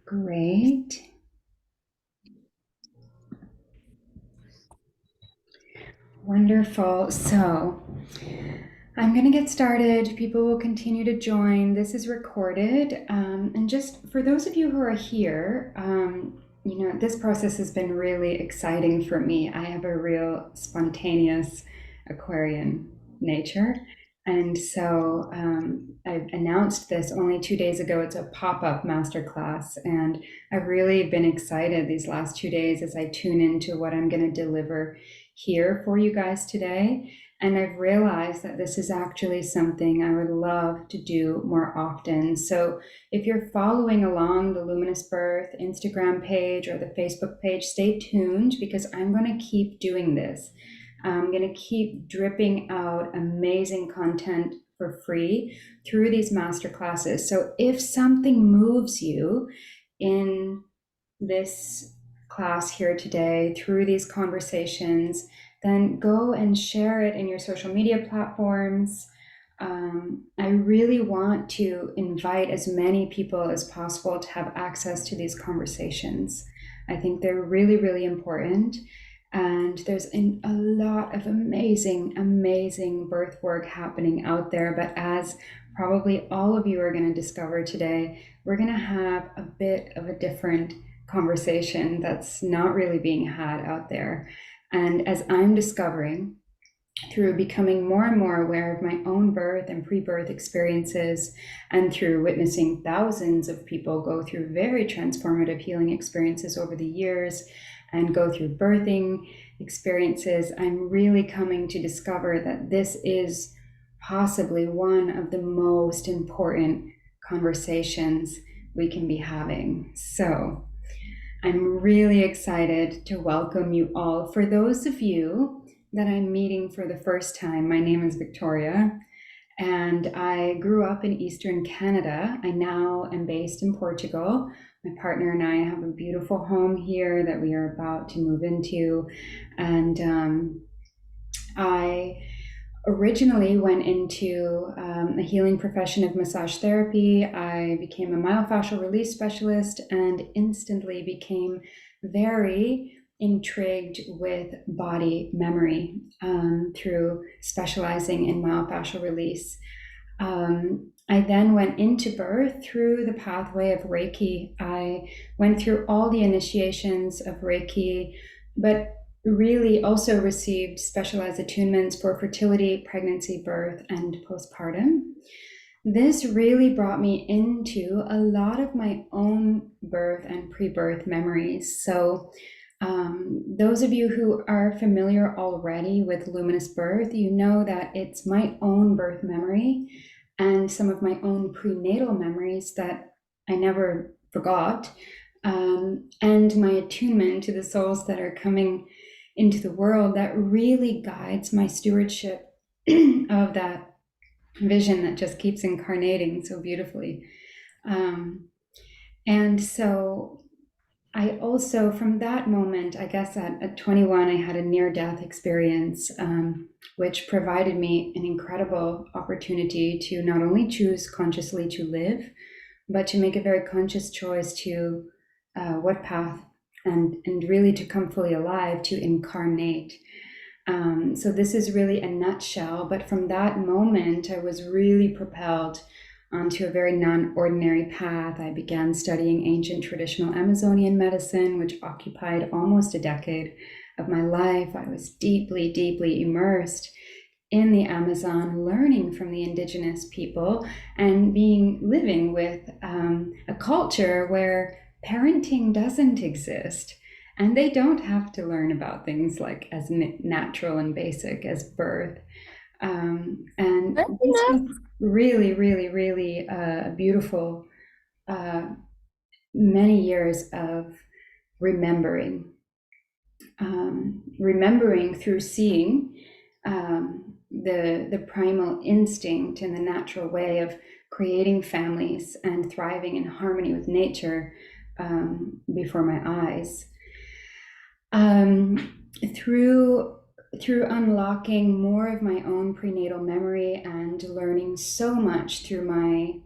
Great. Wonderful. So I'm going to get started. People will continue to join. This is recorded. And just for those of you who are here, this process has been really exciting for me. I have a real spontaneous Aquarian nature. And so I announced this only 2 days ago. It's a pop-up masterclass. And I've really been excited these last 2 days as I tune into what I'm going to deliver here for you guys today. And I've realized that this is actually something I would love to do more often. So if you're following along the Luminous Birth Instagram page or the Facebook page, stay tuned because I'm going to keep doing this. I'm going to keep dripping out amazing content for free through these masterclasses. So if something moves you in this class here today through these conversations, then go and share it in your social media platforms. I really want to invite as many people as possible to have access to these conversations. I think they're really, really important. And there's a lot of amazing birth work happening out there. But as probably all of you are going to discover today, we're going to have a bit of a different conversation that's not really being had out there. And as I'm discovering through becoming more and more aware of my own birth and pre-birth experiences, and through witnessing thousands of people go through very transformative healing experiences over the years and go through birthing experiences, I'm really coming to discover that this is possibly one of the most important conversations we can be having. So I'm really excited to welcome you all. For those of you that I'm meeting for the first time, my name is Victoria, and I grew up in Eastern Canada. I now am based in Portugal. My partner and I have a beautiful home here that we are about to move into. And I originally went into a healing profession of massage therapy. I became a myofascial release specialist and instantly became very intrigued with body memory through specializing in myofascial release. I then went into birth through the pathway of Reiki. I went through all the initiations of Reiki, but really also received specialized attunements for fertility, pregnancy, birth, and postpartum. This really brought me into a lot of my own birth and pre-birth memories. So those of you who are familiar already with Luminous Birth, you know that it's my own birth memory and some of my own prenatal memories that I never forgot, and my attunement to the souls that are coming into the world that really guides my stewardship of that vision that just keeps incarnating so beautifully. And so I also, from that moment, I guess at 21, I had a near-death experience, which provided me an incredible opportunity to not only choose consciously to live, but to make a very conscious choice to what path and really to come fully alive, to incarnate. So this is really a nutshell, but from that moment, I was really propelled onto a very non-ordinary path. I began studying ancient traditional Amazonian medicine, which occupied almost a decade of my life. I was deeply, deeply immersed in the Amazon, learning from the indigenous people and living with a culture where parenting doesn't exist. And they don't have to learn about things like as natural and basic as birth. And this was really, really, really beautiful many years of remembering. Remembering through seeing the primal instinct and the natural way of creating families and thriving in harmony with nature before my eyes. Through unlocking more of my own prenatal memory and learning so much through my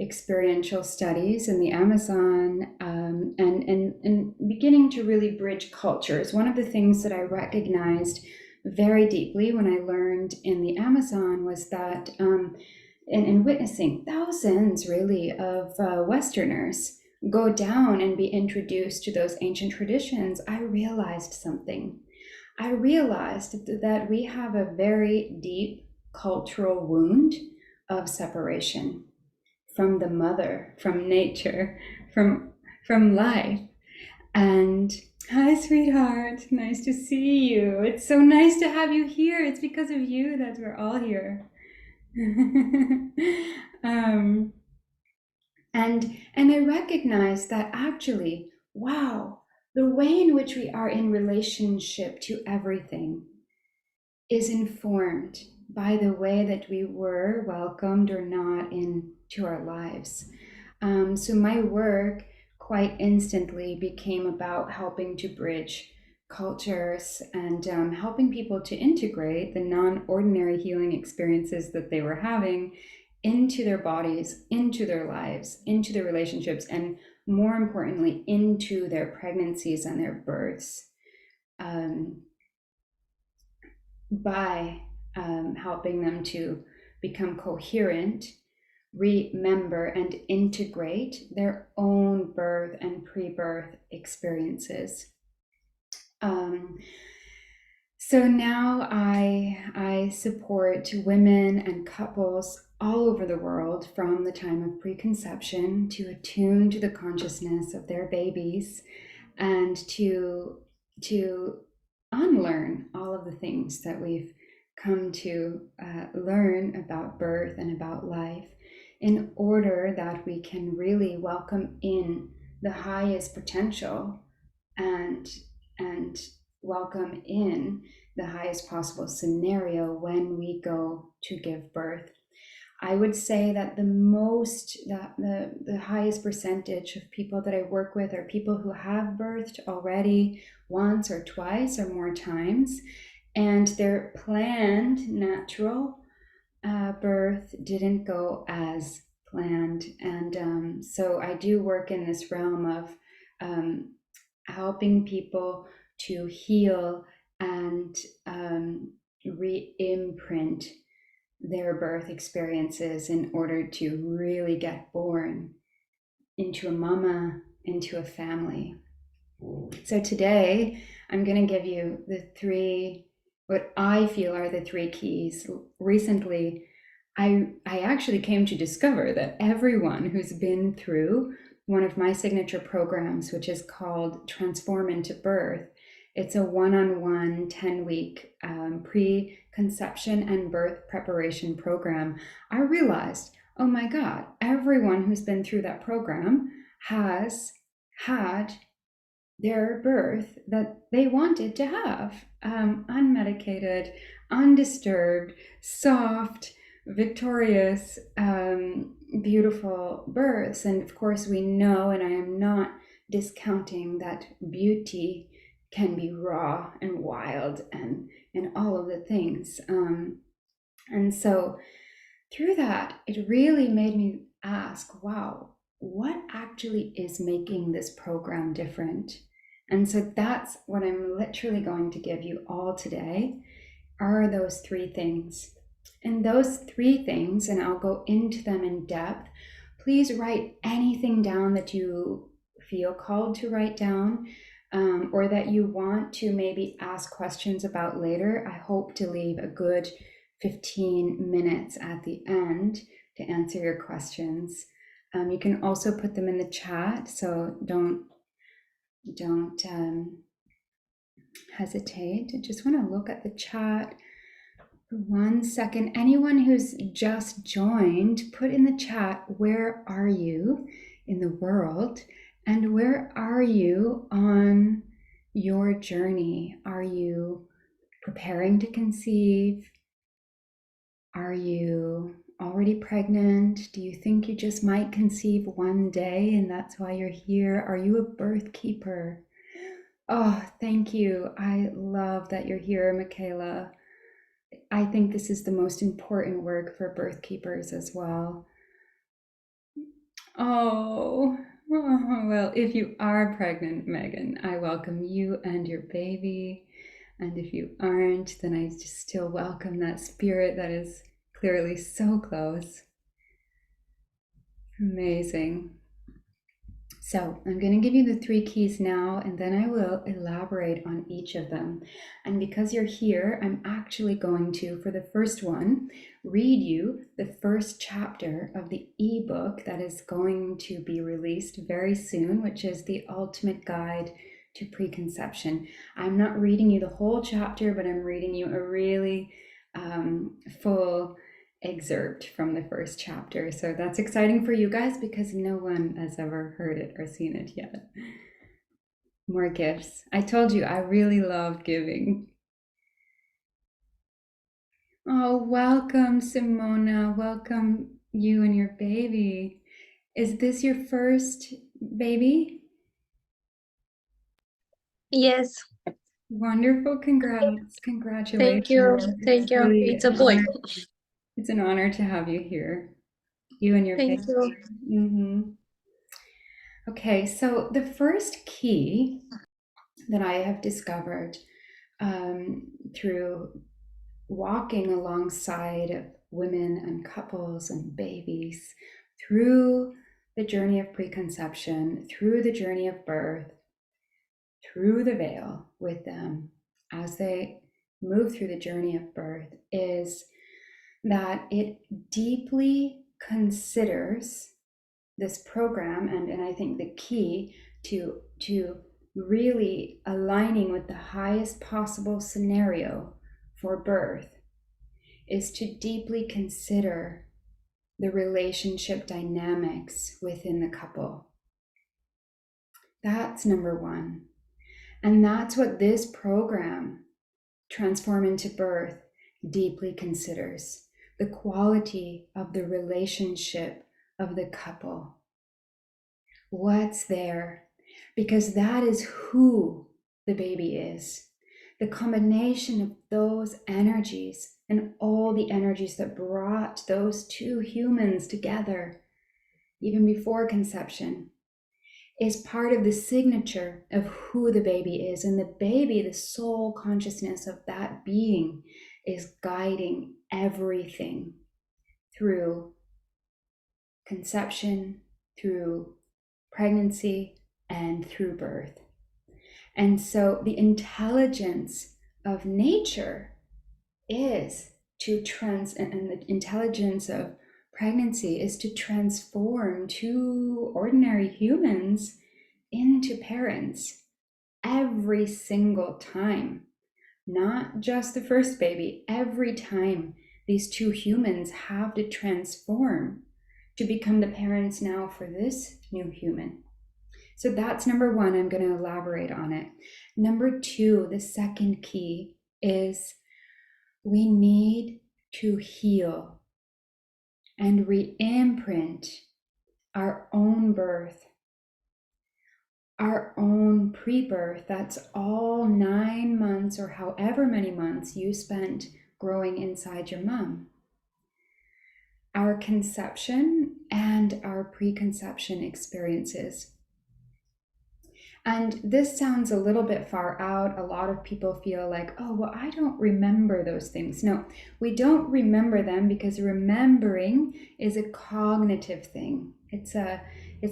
experiential studies in the Amazon, and beginning to really bridge cultures. One of the things that I recognized very deeply when I learned in the Amazon was that in witnessing thousands really of Westerners go down and be introduced to those ancient traditions, I realized something. I realized that we have a very deep cultural wound of separation from the mother, from nature, from life. And hi, sweetheart. Nice to see you. It's so nice to have you here. It's because of you that we're all here. um, and I recognize that actually, wow, the way in which we are in relationship to everything is informed by the way that we were welcomed or not into our lives. So my work quite instantly became about helping to bridge cultures and helping people to integrate the non-ordinary healing experiences that they were having into their bodies, into their lives, into their relationships, and more importantly, into their pregnancies and their births. By helping them to become coherent, remember, and integrate their own birth and pre-birth experiences. So now I support women and couples all over the world from the time of preconception to attune to the consciousness of their babies and to unlearn all of the things that we've come to learn about birth and about life, in order that we can really welcome in the highest potential and welcome in the highest possible scenario when we go to give birth. I would say that the highest percentage of people that I work with are people who have birthed already once or twice or more times, and their planned natural birth didn't go as planned. And so I do work in this realm of helping people to heal and re-imprint their birth experiences in order to really get born into a mama, into a family. So today I'm going to give you the three, what I feel are the three keys. Recently, I actually came to discover that everyone who's been through one of my signature programs, which is called Transform into Birth, it's a one-on-one 10-week pre-conception and birth preparation program. I realized, oh my God, everyone who's been through that program has had their birth that they wanted to have, unmedicated, undisturbed, soft, victorious, beautiful births. And of course, we know, and I am not discounting that beauty can be raw and wild and all of the things. And so through that, it really made me ask, wow, what actually is making this program different? And so that's what I'm literally going to give you all today, are those three things. And those three things, and I'll go into them in depth, please write anything down that you feel called to write down, or that you want to maybe ask questions about later. I hope to leave a good 15 minutes at the end to answer your questions. You can also put them in the chat, so don't hesitate. I just want to look at the chat for 1 second. Anyone who's just joined, put in the chat, where are you in the world? And where are you on your journey? Are you preparing to conceive? Are you already pregnant? Do you think you just might conceive one day and that's why you're here? Are you a birth keeper? Oh, thank you. I love that you're here, Michaela. I think this is the most important work for birth keepers as well. Well, if you are pregnant, Megan, I welcome you and your baby. And if you aren't, then I just still welcome that spirit that is clearly so close. Amazing. So I'm going to give you the 3 keys now, and then I will elaborate on each of them. And because you're here, I'm actually going to, for the first one, read you the first chapter of the ebook that is going to be released very soon, which is The Ultimate Guide to Preconception. I'm not reading you the whole chapter, but I'm reading you a really full excerpt from the first chapter. So that's exciting for you guys because no one has ever heard it or seen it yet. More gifts. I told you I really love giving. Oh, welcome, Simona. Welcome, you and your baby. Is this your first baby? Yes. Wonderful. Congratulations. Thank you. It's Thank you. really It's a boy. it's an honor to have you here. You and your Thank baby. you. Mm-hmm. Okay, so the first key that I have discovered through walking alongside of women and couples and babies through the journey of preconception, through the journey of birth, through the veil with them as they move through the journey of birth is that it deeply considers this program, and I think the key to really aligning with the highest possible scenario for birth is to deeply consider the relationship dynamics within the couple. That's number one. And that's what this program, Transform into Birth, deeply considers the quality of the relationship of the couple. What's there? Because that is who the baby is. The combination of those energies and all the energies that brought those two humans together, even before conception, is part of the signature of who the baby is. And the baby, the soul consciousness of that being, is guiding everything through conception, through pregnancy, and through birth. And so the intelligence of nature is and the intelligence of pregnancy is to transform two ordinary humans into parents every single time. Not just the first baby, every time these two humans have to transform to become the parents now for this new human. So that's number one. I'm going to elaborate on it. Number two, the second key is we need to heal and re-imprint our own birth, our own pre-birth. That's all 9 months or however many months you spent growing inside your mom. Our conception and our preconception experiences. And this sounds a little bit far out. A lot of people feel like, oh, well, I don't remember those things. No, we don't remember them because remembering is a cognitive thing. It's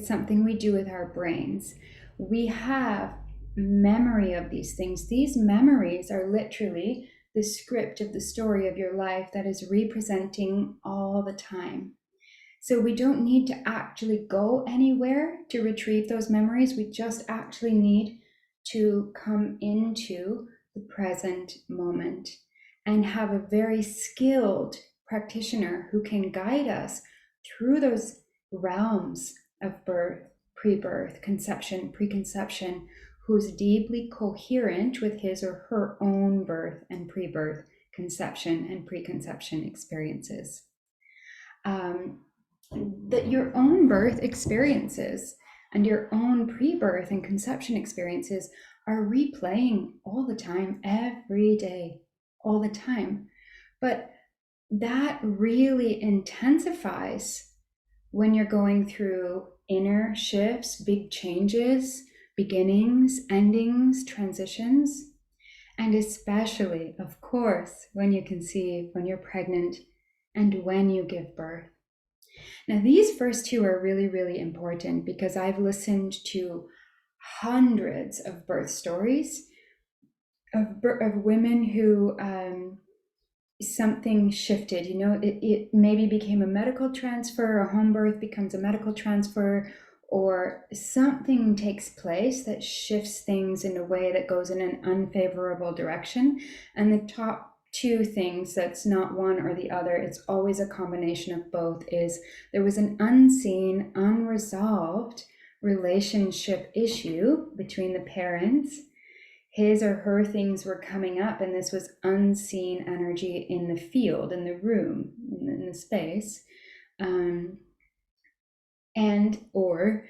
something we do with our brains. We have memory of these things. These memories are literally the script of the story of your life that is representing all the time. So we don't need to actually go anywhere to retrieve those memories. We just actually need to come into the present moment and have a very skilled practitioner who can guide us through those realms of birth, pre-birth, conception, preconception, who's deeply coherent with his or her own birth and pre-birth, conception and preconception experiences. That your own birth experiences and your own pre-birth and conception experiences are replaying all the time, every day, all the time. But that really intensifies when you're going through inner shifts, big changes, beginnings, endings, transitions, and especially, of course, when you conceive, when you're pregnant, and when you give birth. Now, these first two are really, really important because I've listened to hundreds of birth stories of women who something shifted. It maybe became a medical transfer, a home birth becomes a medical transfer, or something takes place that shifts things in a way that goes in an unfavorable direction. And the top two things, that's not one or the other, it's always a combination of both, is there was an unseen, unresolved relationship issue between the parents. His or her things were coming up, and this was unseen energy in the field, in the room, in the space, or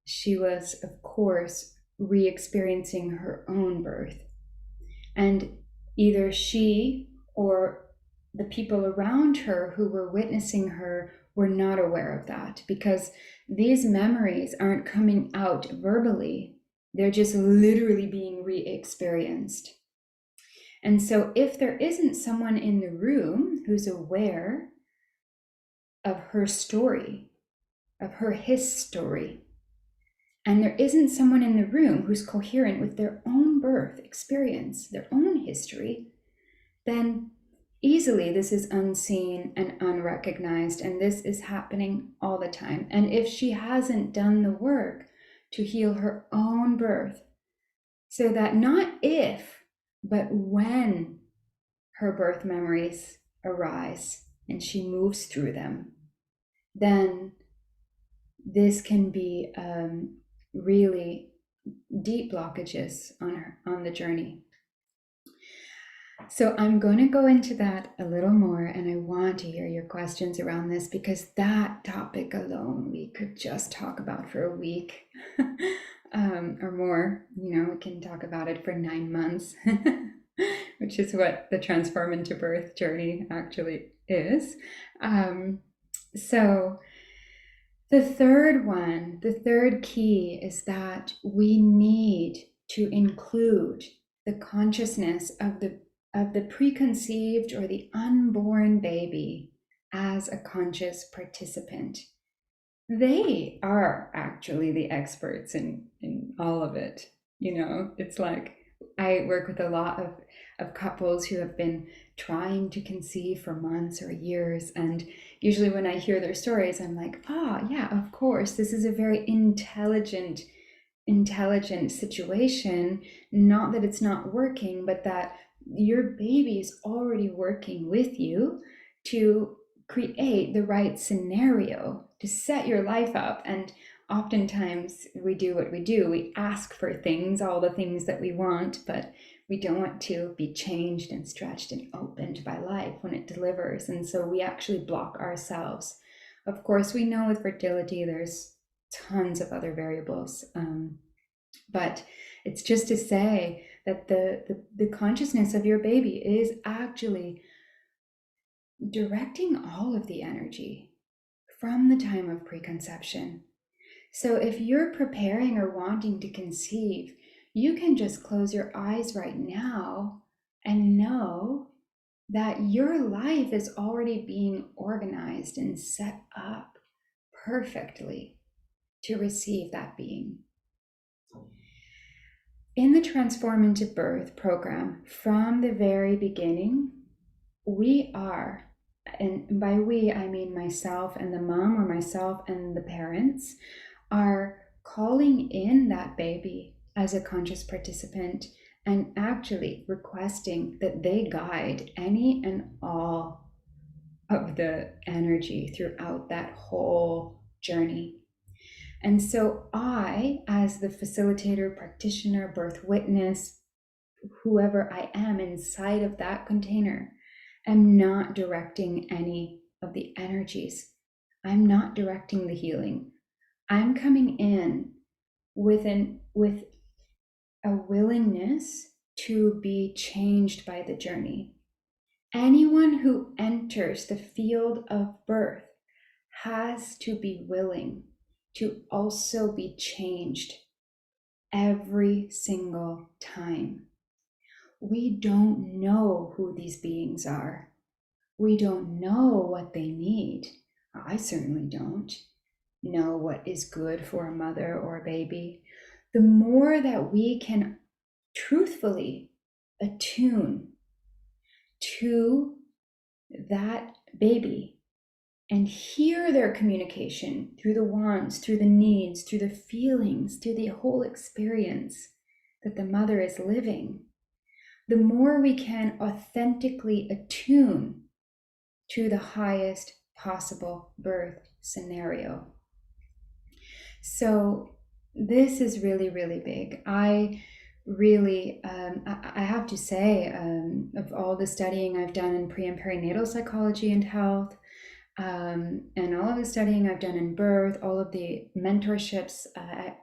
she was, of course, re-experiencing her own birth, and either she or the people around her who were witnessing her were not aware of that, because these memories aren't coming out verbally. They're just literally being re-experienced. And so if there isn't someone in the room who's aware of her story, of her his story, and there isn't someone in the room who's coherent with their own birth experience, their own history, then easily this is unseen and unrecognized, and this is happening all the time. And if she hasn't done the work to heal her own birth, so that not if, but when her birth memories arise and she moves through them, then this can be really deep blockages on the journey. So I'm going to go into that a little more, and I want to hear your questions around this, because that topic alone we could just talk about for a week or more. We can talk about it for 9 months, which is what the Transform into Birth journey actually is. So the third key is that we need to include the consciousness of the preconceived or the unborn baby as a conscious participant. They are actually the experts in all of it. It's like I work with a lot of couples who have been trying to conceive for months or years, and usually when I hear their stories, I'm like, yeah, of course, this is a very intelligent situation. Not that it's not working, but that your baby is already working with you to create the right scenario to set your life up. And oftentimes we do what we do. We ask for things, all the things that we want, but we don't want to be changed and stretched and opened by life when it delivers. And so we actually block ourselves. Of course, we know with fertility, there's tons of other variables. But it's just to say that the consciousness of your baby is actually directing all of the energy from the time of preconception. So if you're preparing or wanting to conceive, you can just close your eyes right now and know that your life is already being organized and set up perfectly to receive that being. In the Transform into Birth program, from the very beginning, we are, and by we, I mean myself and the mom, or myself and the parents, are calling in that baby as a conscious participant and actually requesting that they guide any and all of the energy throughout that whole journey. And so I, as the facilitator, practitioner, birth witness, whoever I am inside of that container, am not directing any of the energies. I'm not directing the healing. I'm coming in with a willingness to be changed by the journey. Anyone who enters the field of birth has to be willing to also be changed every single time. We don't know who these beings are. We don't know what they need. I certainly don't know what is good for a mother or a baby. The more that we can truthfully attune to that baby and hear their communication through the wants, through the needs, through the feelings, through the whole experience that the mother is living, the more we can authentically attune to the highest possible birth scenario. So this is really, really big. I really, I have to say, of all the studying I've done in pre and perinatal psychology and health, and all of the studying I've done in birth, all of the mentorships, I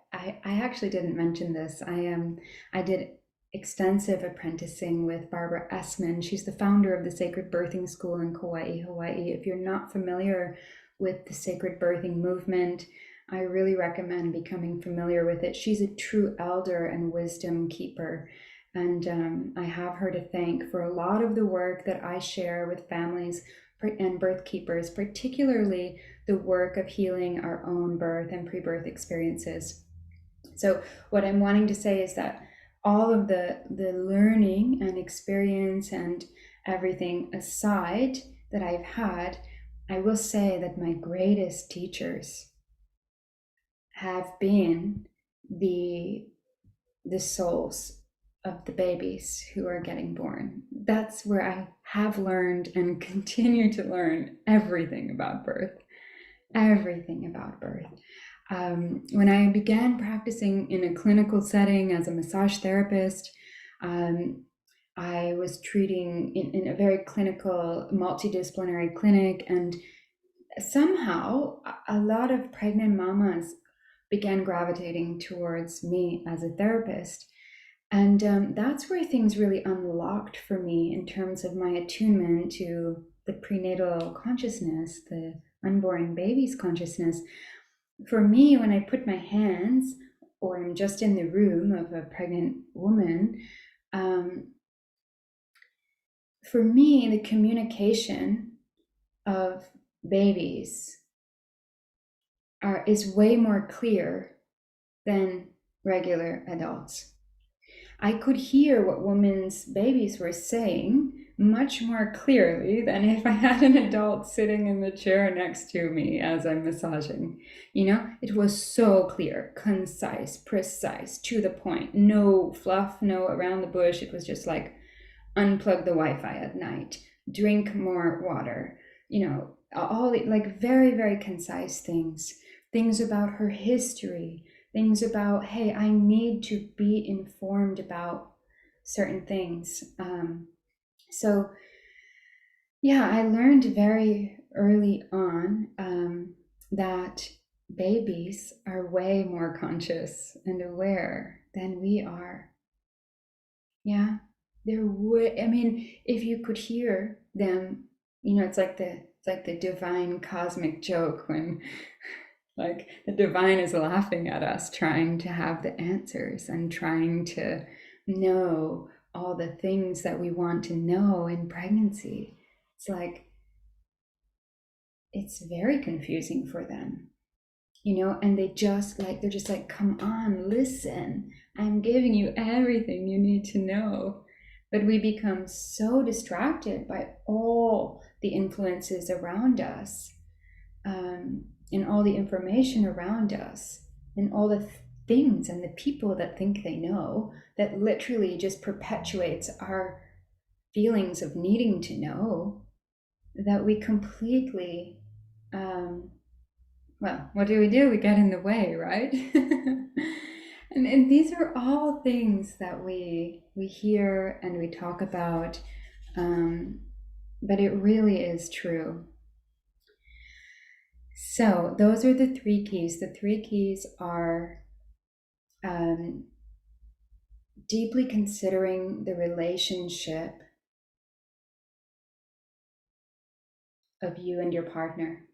actually didn't mention this. I did extensive apprenticing with Barbara Essman. She's the founder of the Sacred Birthing School in Kauai, Hawaii. If you're not familiar with the sacred birthing movement, I really recommend becoming familiar with it. She's a true elder and wisdom keeper. And I have her to thank for a lot of the work that I share with families and birth keepers, particularly the work of healing our own birth and pre-birth experiences. So what I'm wanting to say is that all of the learning and experience and everything aside that I've had, I will say that my greatest teachers have been the souls of the babies who are getting born. That's where I have learned and continue to learn everything about birth. Everything about birth. When I began practicing in a clinical setting as a massage therapist, I was treating in a very clinical, multidisciplinary clinic, and somehow a lot of pregnant mamas began gravitating towards me as a therapist. And that's where things really unlocked for me in terms of my attunement to the prenatal consciousness, the unborn baby's consciousness. For me, when I put my hands, or I'm just in the room of a pregnant woman, for me, the communication of babies is way more clear than regular adults. I could hear what women's babies were saying much more clearly than if I had an adult sitting in the chair next to me as I'm massaging. You know, it was so clear, concise, precise, to the point, no fluff, no around the bush. It was just like, unplug the Wi-Fi at night, drink more water, you know, all like very, very concise things about her history, things about, hey, I need to be informed about certain things. So yeah, I learned very early on that babies are way more conscious and aware than we are. Yeah, they're way, I mean, if you could hear them, you know, it's like the divine cosmic joke when like the divine is laughing at us, trying to have the answers and trying to know all the things that we want to know in pregnancy. It's like, it's very confusing for them, you know, and they're just like, come on, listen, I'm giving you everything you need to know. But we become so distracted by all the influences around us, and all the information around us, and all the things and the people that think they know, that literally just perpetuates our feelings of needing to know, that we completely, well, what do? We get in the way, right? And these are all things that we hear and we talk about, but it really is true. So those are the three keys. The three keys are deeply considering the relationship of you and your partner.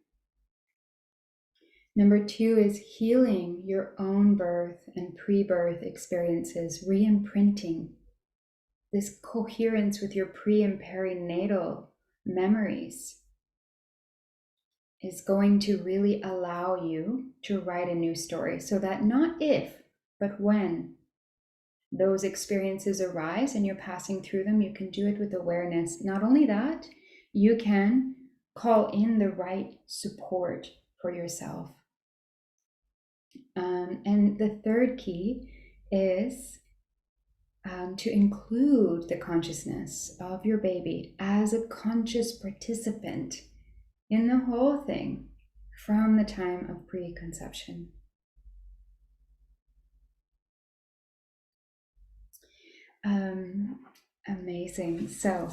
Number 2 is healing your own birth and pre-birth experiences, re-imprinting this coherence with your pre and perinatal memories is going to really allow you to write a new story, so that not if, but when those experiences arise and you're passing through them, you can do it with awareness. Not only that, you can call in the right support for yourself. And the third key is to include the consciousness of your baby as a conscious participant in the whole thing from the time of preconception. Amazing. So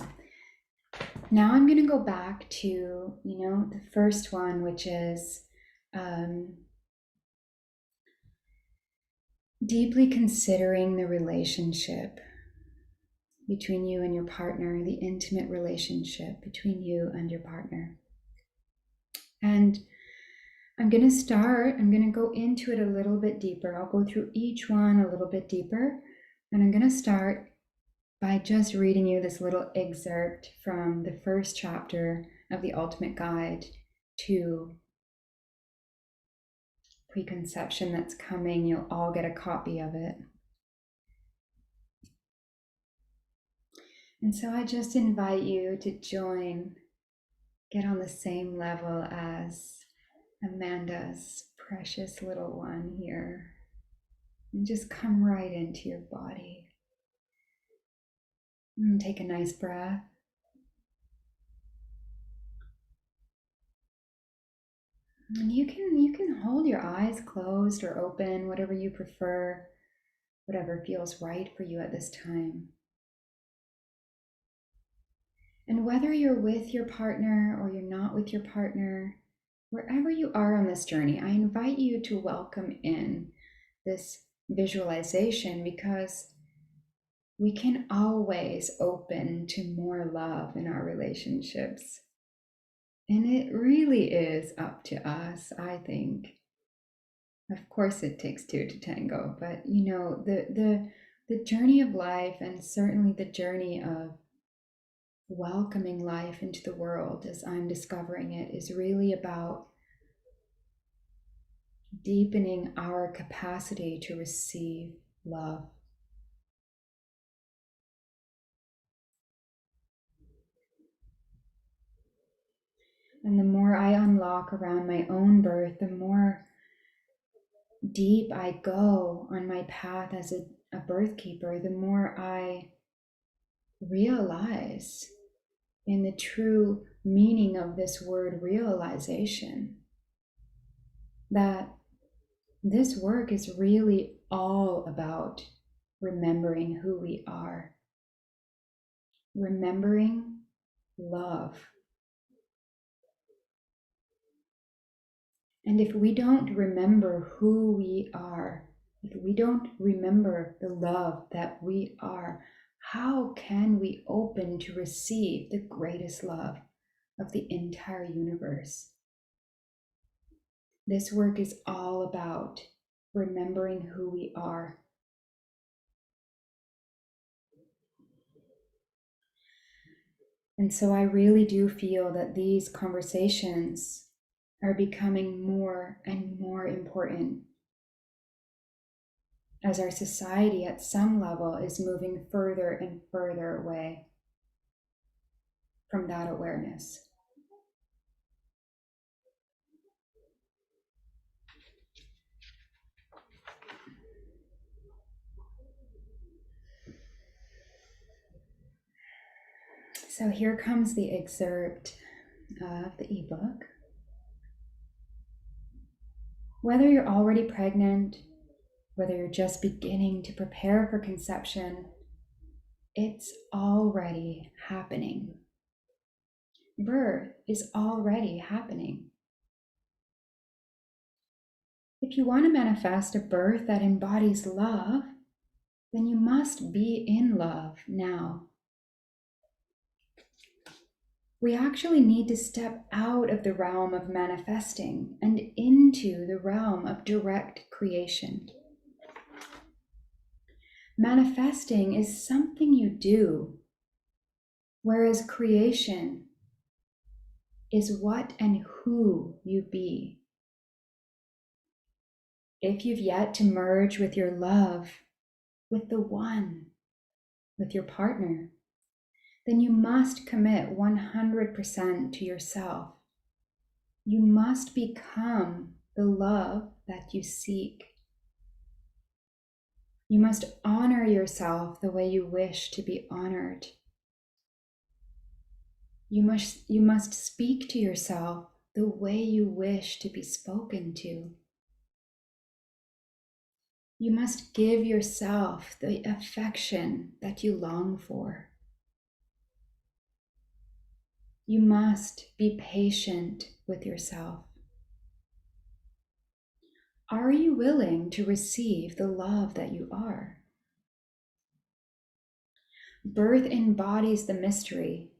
now I'm going to go back to, the first one, which is deeply considering the relationship between you and your partner, the intimate relationship between you and your partner. And I'm going to go into it a little bit deeper. I'll go through each one a little bit deeper. And I'm going to start by just reading you this little excerpt from the first chapter of the Ultimate Guide to Preconception that's coming. You'll all get a copy of it. And so I just invite you to join, get on the same level as Amanda's precious little one here, and just come right into your body. And take a nice breath. And you can hold your eyes closed or open, whatever you prefer, whatever feels right for you at this time. And whether you're with your partner or you're not with your partner, wherever you are on this journey, I invite you to welcome in this visualization, because we can always open to more love in our relationships. And it really is up to us, I think. Of course, it takes two to tango, but the journey of life, and certainly the journey of welcoming life into the world as I'm discovering it, is really about deepening our capacity to receive love. And the more I unlock around my own birth, the more deep I go on my path as a birth keeper, the more I realize in the true meaning of this word realization, that this work is really all about remembering who we are, remembering love. And if we don't remember who we are, if we don't remember the love that we are, how can we open to receive the greatest love of the entire universe? This work is all about remembering who we are. And so I really do feel that these conversations are becoming more and more important as our society at some level is moving further and further away from that awareness. So here comes the excerpt of the ebook. Whether you're already pregnant, whether you're just beginning to prepare for conception, it's already happening. Birth is already happening. If you want to manifest a birth that embodies love, then you must be in love now. we actually need to step out of the realm of manifesting and into the realm of direct creation. Manifesting is something you do, whereas creation is what and who you be. If you've yet to merge with your love, with the one, with your partner, then you must commit 100% to yourself. You must become the love that you seek. You must honor yourself the way you wish to be honored. You must speak to yourself the way you wish to be spoken to. You must give yourself the affection that you long for. You must be patient with yourself. Are you willing to receive the love that you are? Birth embodies the mystery.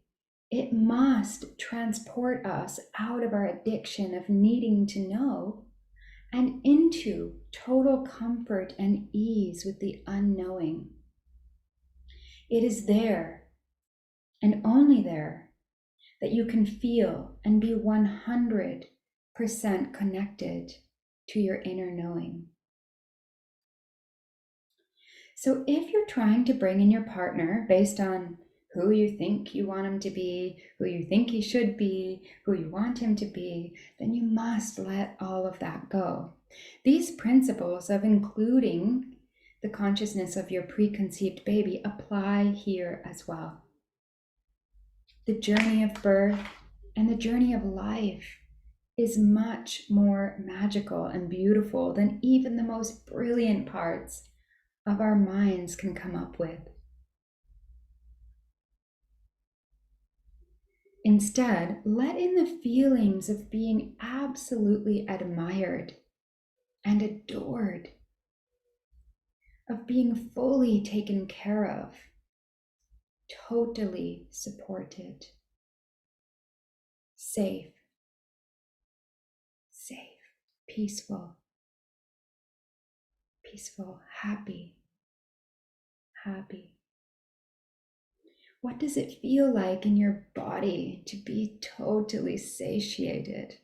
It must transport us out of our addiction of needing to know and into total comfort and ease with the unknowing. It is there, and only there, that you can feel and be 100% connected to your inner knowing. So if you're trying to bring in your partner based on who you think you want him to be, who you think he should be, who you want him to be, then you must let all of that go. These principles of including the consciousness of your preconceived baby apply here as well. The journey of birth and the journey of life is much more magical and beautiful than even the most brilliant parts of our minds can come up with. Instead, let in the feelings of being absolutely admired and adored, of being fully taken care of, totally supported, safe, peaceful, happy. What does it feel like in your body to be totally satiated?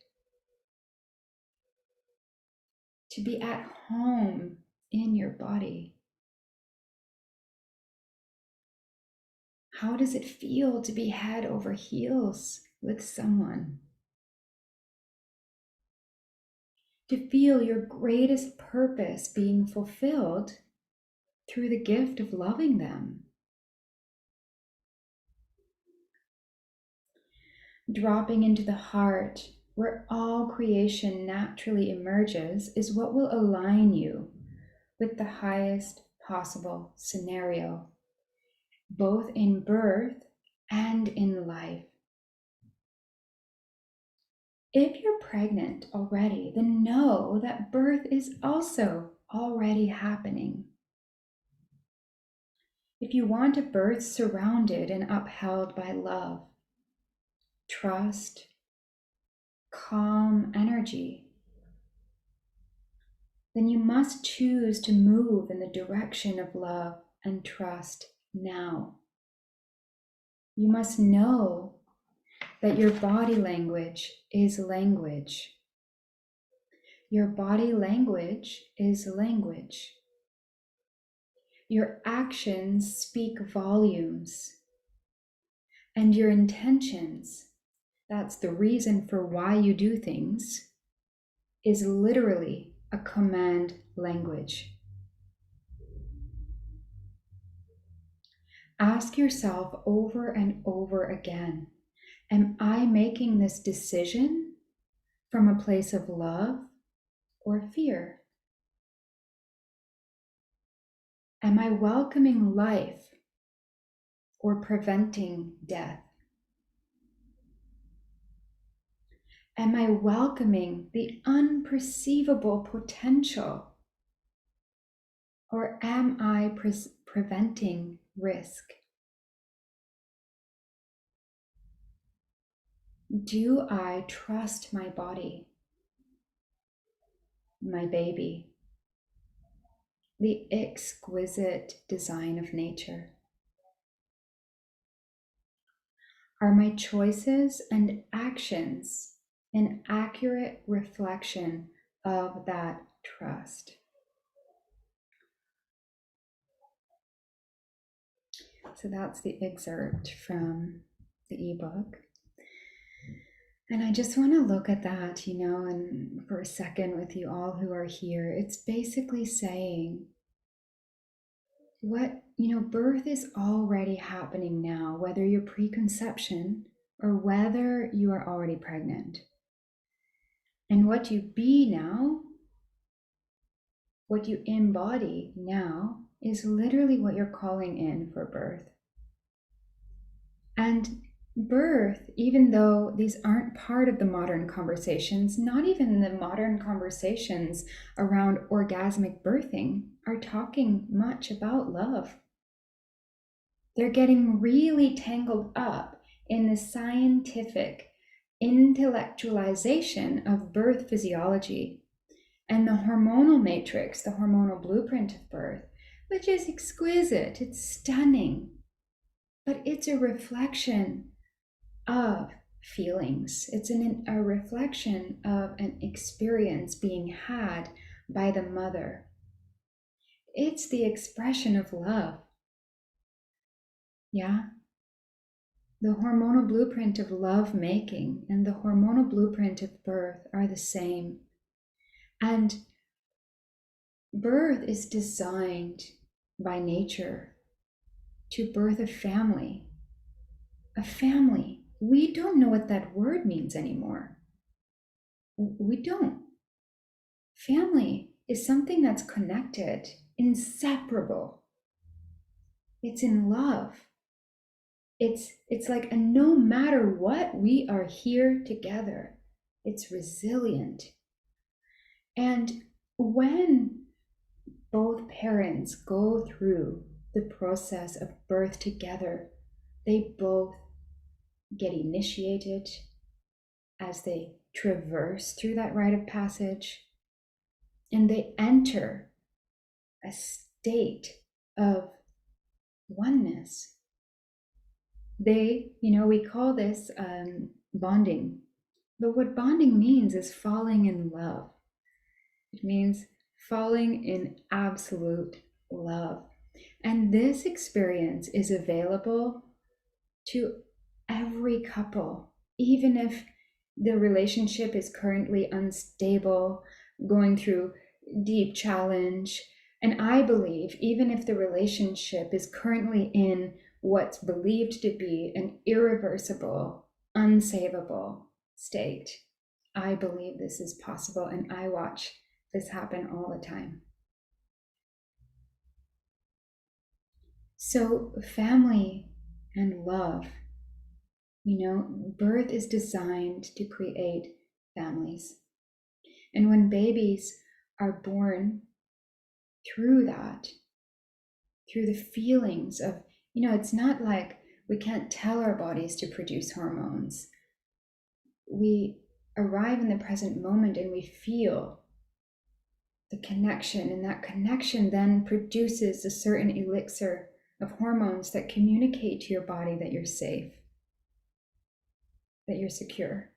To be at home in your body? How does it feel to be head over heels with someone? To feel your greatest purpose being fulfilled through the gift of loving them. Dropping into the heart, where all creation naturally emerges, is what will align you with the highest possible scenario, both in birth and in life. If you're pregnant already, then know that birth is also already happening. If you want a birth surrounded and upheld by love, trust, calm energy, then you must choose to move in the direction of love and trust now. You must know that your body language is language. Your body language is language. Your actions speak volumes. And your intentions, that's the reason for why you do things, is literally a command language. Ask yourself over and over again, am I making this decision from a place of love or fear? Am I welcoming life or preventing death? Am I welcoming the unperceivable potential, or am I preventing risk? Do I trust my body, my baby, the exquisite design of nature? Are my choices and actions an accurate reflection of that trust? So that's the excerpt from the ebook. And I just want to look at that, and for a second with you all who are here. It's basically saying birth is already happening now, whether you're preconception or whether you are already pregnant. And what you be now, what you embody now, is literally what you're calling in for birth. And birth, even though these aren't part of the modern conversations, not even the modern conversations around orgasmic birthing are talking much about love. They're getting really tangled up in the scientific intellectualization of birth physiology and the hormonal matrix, the hormonal blueprint of birth, which is exquisite, it's stunning, but it's a reflection of feelings. It's a reflection of an experience being had by the mother. It's the expression of love. Yeah? The hormonal blueprint of love making and the hormonal blueprint of birth are the same. And birth is designed by nature to birth a family. A family. We don't know what that word means anymore. We don't. Family is something that's connected, inseparable. It's in love. It's like a no matter what, we are here together. It's resilient. And when both parents go through the process of birth together, they both get initiated as they traverse through that rite of passage, and they enter a state of oneness. We call this bonding, but what bonding means is falling in love. It means falling in absolute love. And this experience is available to every couple, even if the relationship is currently unstable, going through deep challenge. And I believe even if the relationship is currently in what's believed to be an irreversible, unsavable state, I believe this is possible, and I watch this happen all the time. So family and love, birth is designed to create families. And when babies are born through that, through the feelings of, it's not like we can't tell our bodies to produce hormones. We arrive in the present moment and we feel the connection, and that connection then produces a certain elixir of hormones that communicate to your body that you're safe, that you're secure.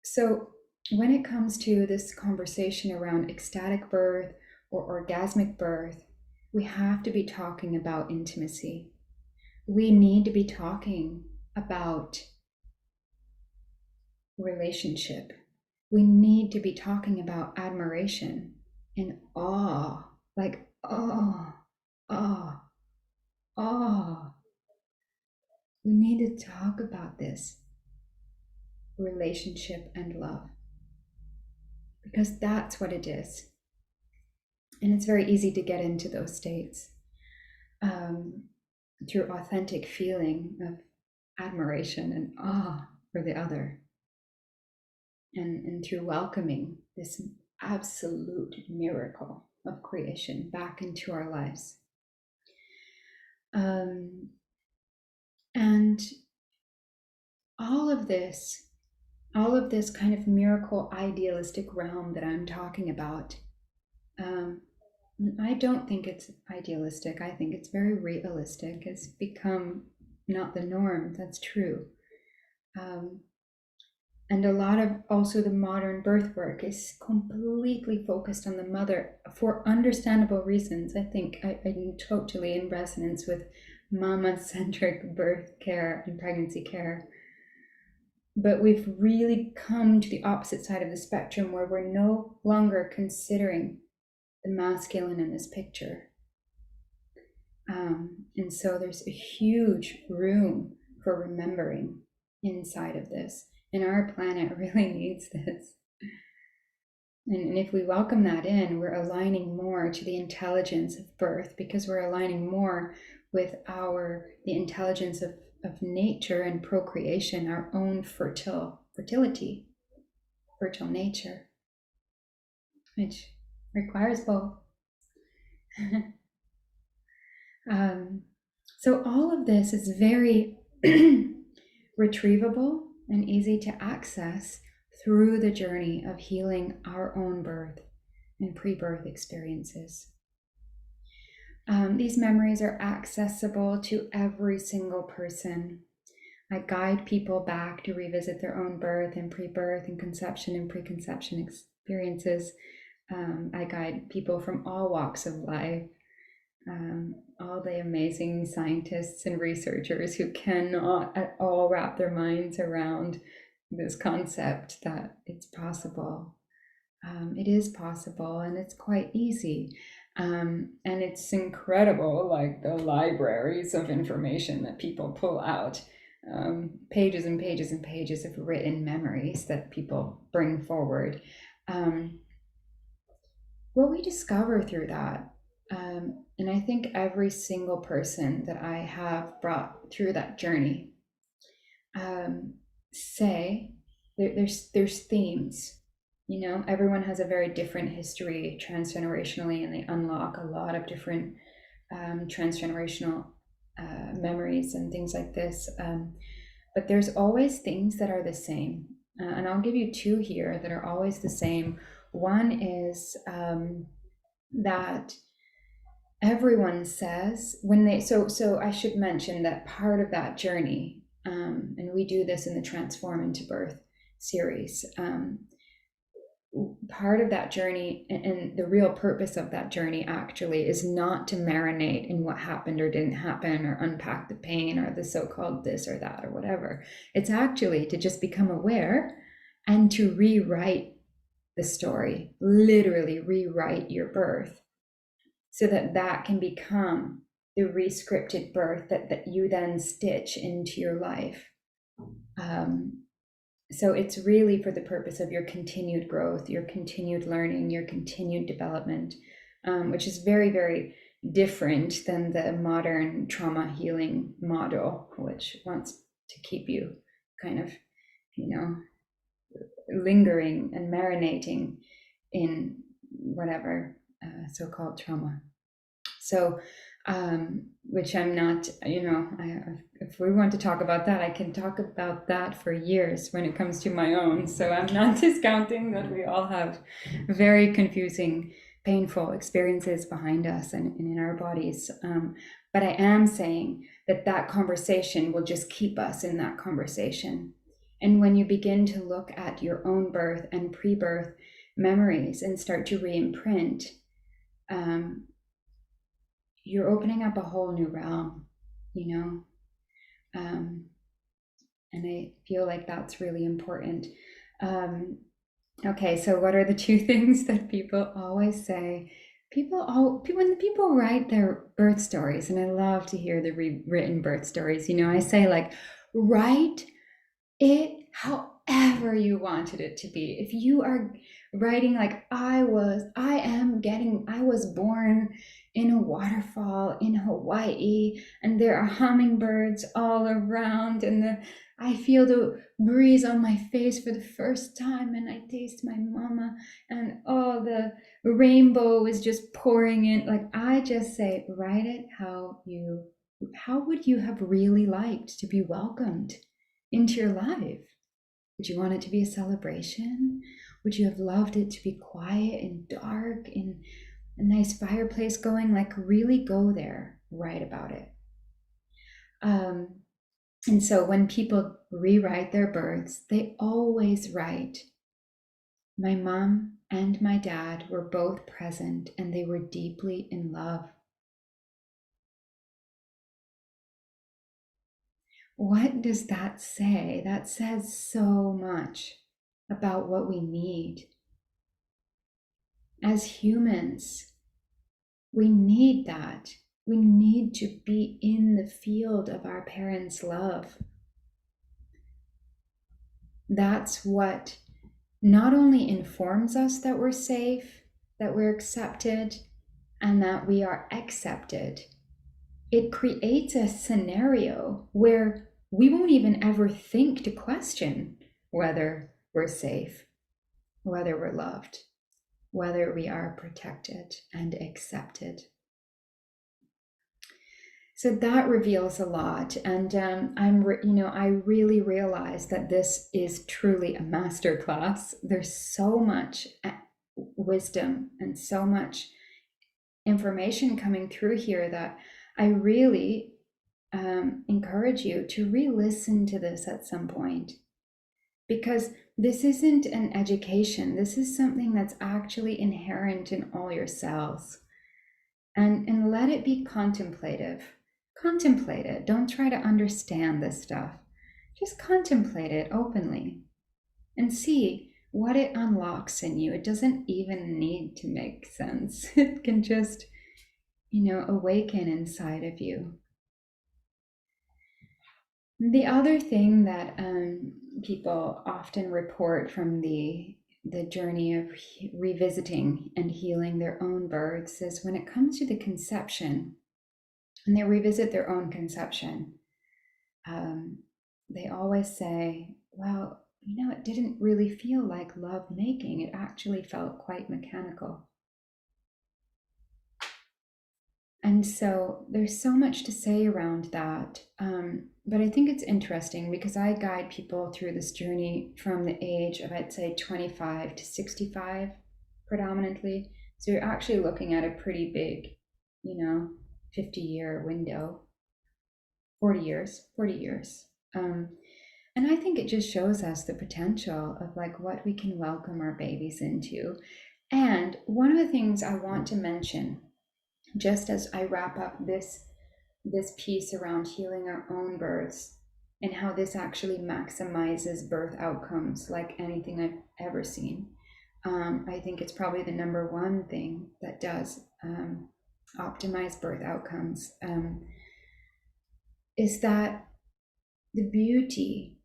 So when it comes to this conversation around ecstatic birth or orgasmic birth, we have to be talking about intimacy. We need to be talking about relationship. We need to be talking about admiration and awe, like awe, awe, awe. We need to talk about this relationship and love, because that's what it is. And it's very easy to get into those states through authentic feeling of admiration and awe for the other, and through welcoming this absolute miracle of creation back into our lives. And all of this, all of this kind of miracle idealistic realm that I'm talking about, I don't think it's idealistic. I think it's very realistic. It's become not the norm. That's true. And a lot of also the modern birth work is completely focused on the mother for understandable reasons. I think I'm totally in resonance with mama-centric birth care and pregnancy care. But we've really come to the opposite side of the spectrum where we're no longer considering the masculine in this picture. And so there's a huge room for remembering inside of this. And our planet really needs this. And if we welcome that in, we're aligning more to the intelligence of birth, because we're aligning more with the intelligence of nature and procreation, our own fertility, fertile nature, which requires both. So all of this is very retrievable and easy to access through the journey of healing our own birth and pre-birth experiences. These memories are accessible to every single person. I guide people back to revisit their own birth and pre-birth and conception and preconception experiences. I guide people from all walks of life, all the amazing scientists and researchers who cannot at all wrap their minds around this concept that it's possible. It is possible, and it's quite easy. And it's incredible, like the libraries of information that people pull out, pages and pages and pages of written memories that people bring forward. What we discover through that, and I think every single person that I have brought through that journey say there's themes. You know, everyone has a very different history transgenerationally, and they unlock a lot of different transgenerational memories and things like this. But there's always things that are the same. And I'll give you two here that are always the same. One is that everyone says when they, so I should mention that part of that journey, and we do this in the Transform into Birth series, part of that journey and the real purpose of that journey actually is not to marinate in what happened or didn't happen or unpack the pain or the so-called this or that or whatever. It's actually to just become aware and to rewrite the story, literally rewrite your birth, so that that can become the rescripted birth that you then stitch into your life. So it's really for the purpose of your continued growth, your continued learning, your continued development, which is very, very different than the modern trauma healing model, which wants to keep you kind of, lingering and marinating in whatever so-called trauma. So, which I'm not, if we want to talk about that, I can talk about that for years when it comes to my own. So I'm not discounting that we all have very confusing, painful experiences behind us and in our bodies. But I am saying that conversation will just keep us in that conversation. And when you begin to look at your own birth and pre-birth memories and start to re-imprint, you're opening up a whole new realm, and I feel like that's really important. Okay, so what are the two things that people always say? When people write their birth stories, and I love to hear the written birth stories, I say, like, write it however you wanted it to be. If you are writing like I was born in a waterfall in Hawaii, and there are hummingbirds all around, and I feel the breeze on my face for the first time, and I taste my mama, and all the rainbow is just pouring in. Like, I just say, write it how would you have really liked to be welcomed into your life? Would you want it to be a celebration? Would you have loved it to be quiet and dark, in a nice fireplace going? Like, really go there, write about it. And so when people rewrite their births, they always write, my mom and my dad were both present and they were deeply in love. What does that say? That says so much about what we need. As humans, we need that. We need to be in the field of our parents' love. That's what not only informs us that we're safe, that we're accepted, and that we are accepted. It creates a scenario where we won't even ever think to question whether we're safe, whether we're loved, whether we are protected and accepted. So that reveals a lot, and I really realize that this is truly a masterclass. There's so much wisdom and so much information coming through here that I really encourage you to re-listen to this at some point, because this isn't an education. This is something that's actually inherent in all your cells, and let it be contemplative. Contemplate it. Don't try to understand this stuff. Just contemplate it openly and see what it unlocks in you. It doesn't even need to make sense. It can just, awaken inside of you. The other thing that people often report from the journey of revisiting and healing their own births is when it comes to the conception, and they revisit their own conception, they always say, well, it didn't really feel like love making. It actually felt quite mechanical. And so there's so much to say around that. But I think it's interesting because I guide people through this journey from the age of, I'd say, 25 to 65 predominantly. So you're actually looking at a pretty big, 50-year window, 40 years. And I think it just shows us the potential of like what we can welcome our babies into. And one of the things I want to mention, just as I wrap up this piece around healing our own births and how this actually maximizes birth outcomes like anything I've ever seen. I think it's probably the number one thing that does optimize birth outcomes, is that the beauty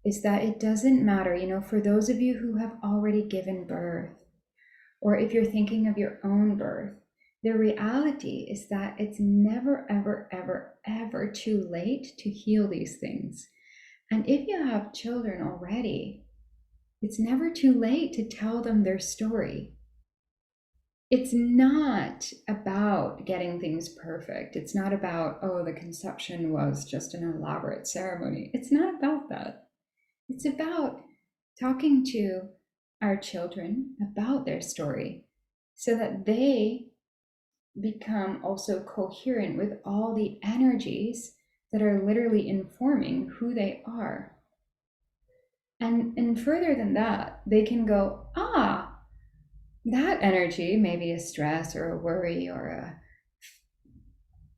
is that it doesn't matter, for those of you who have already given birth, or if you're thinking of your own birth, the reality is that it's never, ever, ever, ever too late to heal these things. And if you have children already, it's never too late to tell them their story. It's not about getting things perfect. It's not about, oh, the conception was just an elaborate ceremony. It's not about that. It's about talking to our children about their story so that they become also coherent with all the energies that are literally informing who they are. And further than that, they can go, that energy, maybe a stress or a worry or a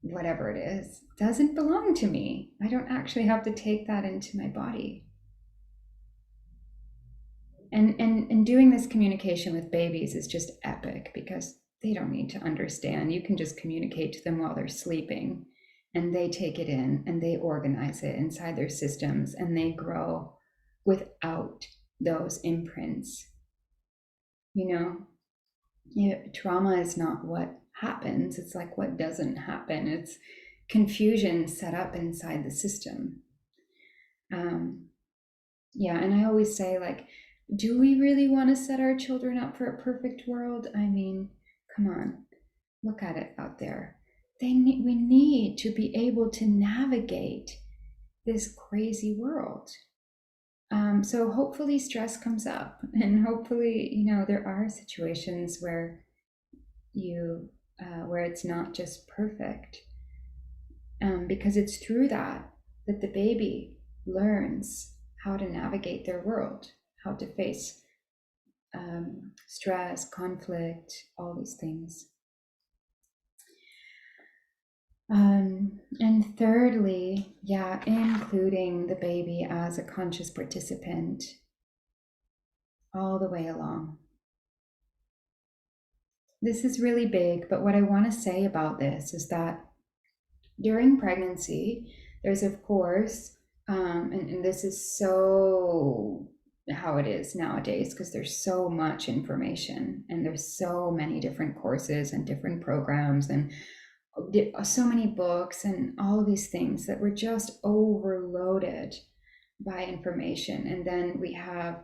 whatever it is, doesn't belong to me. I don't actually have to take that into my body. And doing this communication with babies is just epic because they don't need to understand. You can just communicate to them while they're sleeping, and they take it in and they organize it inside their systems, and they grow without those imprints. Trauma is not what happens, it's like what doesn't happen. It's confusion set up inside the system. And I always say, like, do we really want to set our children up for a perfect world? I mean, come on, look at it out there. We need to be able to navigate this crazy world. So hopefully stress comes up, and hopefully, you know, there are situations where where it's not just perfect, because it's through that that the baby learns how to navigate their world, how to face stress, conflict, all these things. And thirdly, yeah, including the baby as a conscious participant all the way along. This is really big, but what I want to say about this is that during pregnancy, there's, of course, and this is so how it is nowadays because there's so much information and there's so many different courses and different programs and so many books and all of these things that we're just overloaded by information. And then we have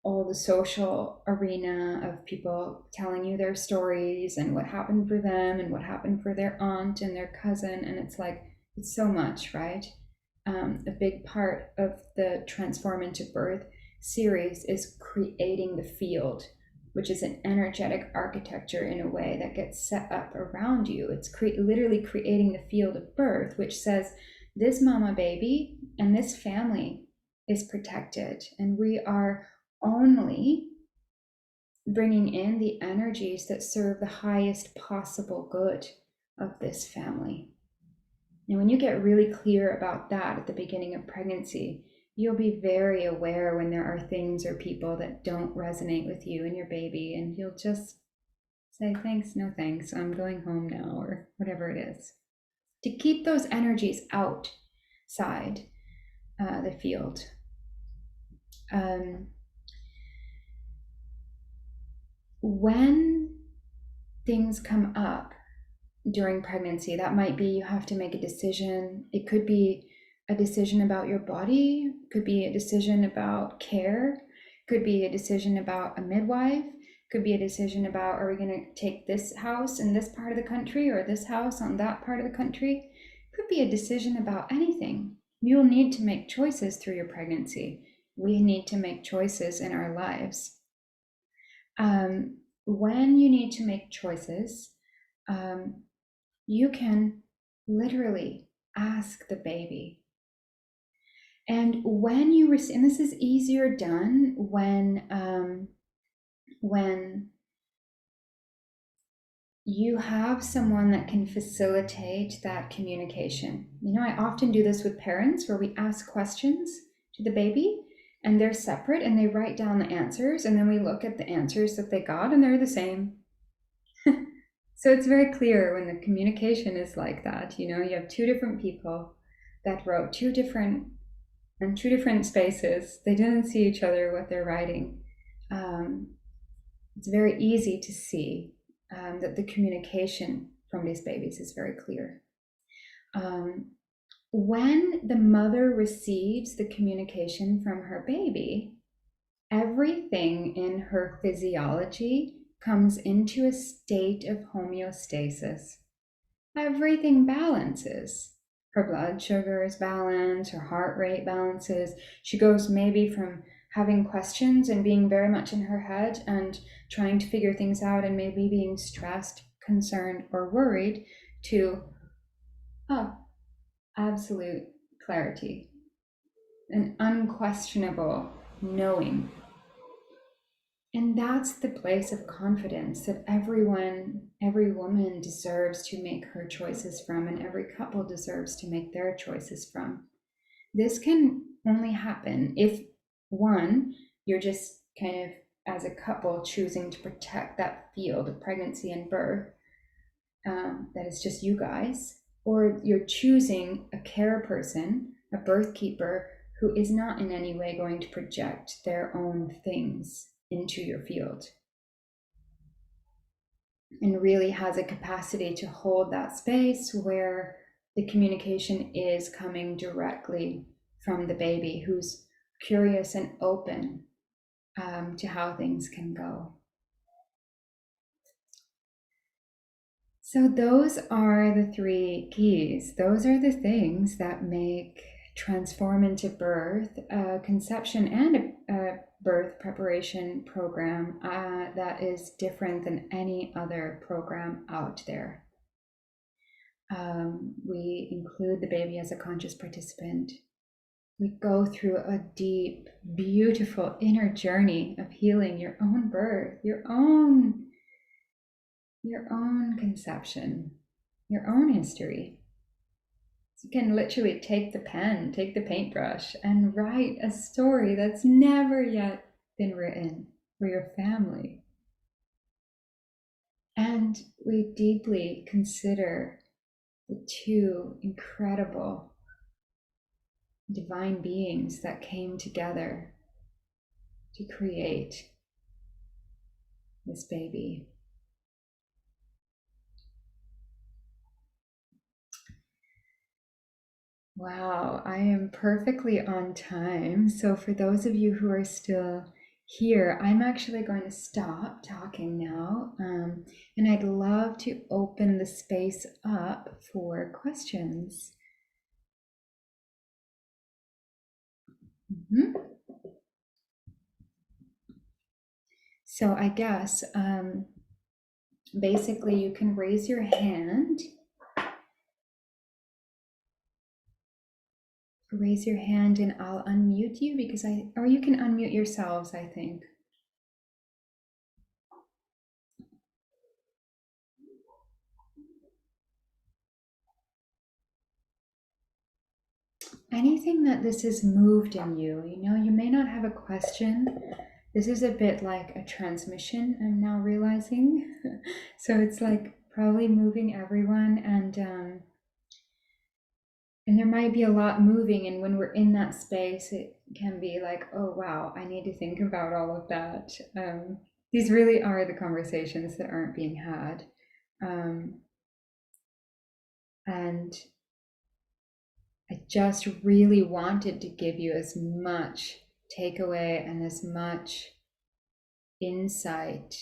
all the social arena of people telling you their stories and what happened for them and what happened for their aunt and their cousin. And it's like, it's so much, right? A big part of the Transform into Birth series is creating the field, which is an energetic architecture in a way that gets set up around you. It's literally creating the field of birth, which says this mama baby and this family is protected, and we are only bringing in the energies that serve the highest possible good of this family. And when you get really clear about that at the beginning of pregnancy, you'll be very aware when there are things or people that don't resonate with you and your baby, and you'll just say, thanks, no thanks, I'm going home now, or whatever it is. To keep those energies outside the field. When things come up during pregnancy, that might be you have to make a decision. It could be a decision about your body, could be a decision about care, could be a decision about a midwife, could be a decision about, are we going to take this house in this part of the country or this house on that part of the country? Could be a decision about anything. You'll need to make choices through your pregnancy. We need to make choices in our lives. When you need to make choices, you can literally ask the baby. And when you receive, and this is easier done when you have someone that can facilitate that communication. You know, I often do this with parents where we ask questions to the baby and they're separate and they write down the answers, and then we look at the answers that they got and they're the same. So it's very clear when the communication is like that. You know, you have two different people that wrote two different spaces. They didn't see each other what they're writing. It's very easy to see that the communication from these babies is very clear. When the mother receives the communication from her baby, everything in her physiology comes into a state of homeostasis. Everything balances. Her blood sugar is balanced, her heart rate balances. She goes maybe from having questions and being very much in her head and trying to figure things out and maybe being stressed, concerned, or worried to, absolute clarity, an unquestionable knowing. And that's the place of confidence that every woman deserves to make her choices from, and every couple deserves to make their choices from. This can only happen if, one, you're just kind of, as a couple, choosing to protect that field of pregnancy and birth, that is just you guys, or you're choosing a care person, a birth keeper, who is not in any way going to project their own things into your field and really has a capacity to hold that space where the communication is coming directly from the baby, who's curious and open to how things can go. So those are the three keys. Those are the things that make transform into birth, a conception and a birth preparation program that is different than any other program out there. We include the baby as a conscious participant. We go through a deep, beautiful inner journey of healing your own birth, your own conception, your own history. So you can literally take the pen, take the paintbrush, and write a story that's never yet been written for your family. And we deeply consider the two incredible divine beings that came together to create this baby. Wow, I am perfectly on time. So for those of you who are still here, I'm actually going to stop talking now. And I'd love to open the space up for questions. So I guess basically you can raise your hand. Raise your hand and I'll unmute you because or you can unmute yourselves, I think. Anything that this has moved in you, you may not have a question. This is a bit like a transmission, I'm now realizing. So it's like probably moving everyone, and there might be a lot moving, and when we're in that space, it can be like, oh wow, I need to think about all of that. These really are the conversations that aren't being had. And I just really wanted to give you as much takeaway and as much insight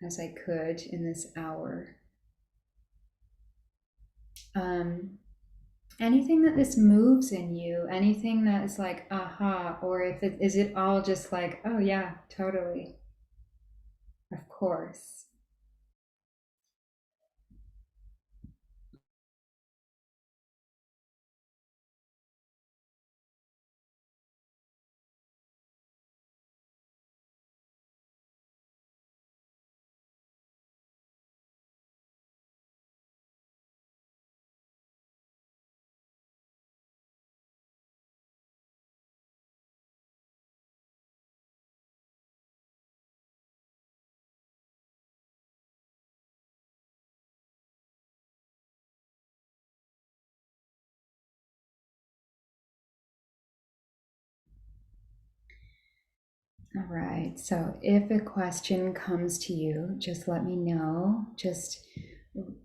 as I could in this hour. Anything that this moves in you, anything that is like, aha, or is it all just like, oh yeah, totally, of course. All right, so if a question comes to you, just let me know. Just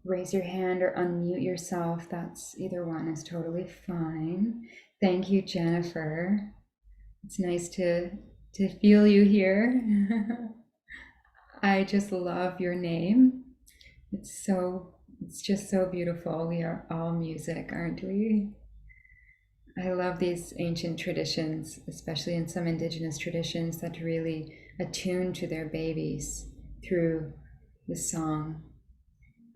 raise your hand or unmute yourself. That's either one is totally fine. Thank you, Jennifer. It's nice to feel you here. I just love your name. It's just so beautiful. We are all music, aren't we? I love these ancient traditions, especially in some indigenous traditions that really attune to their babies through the song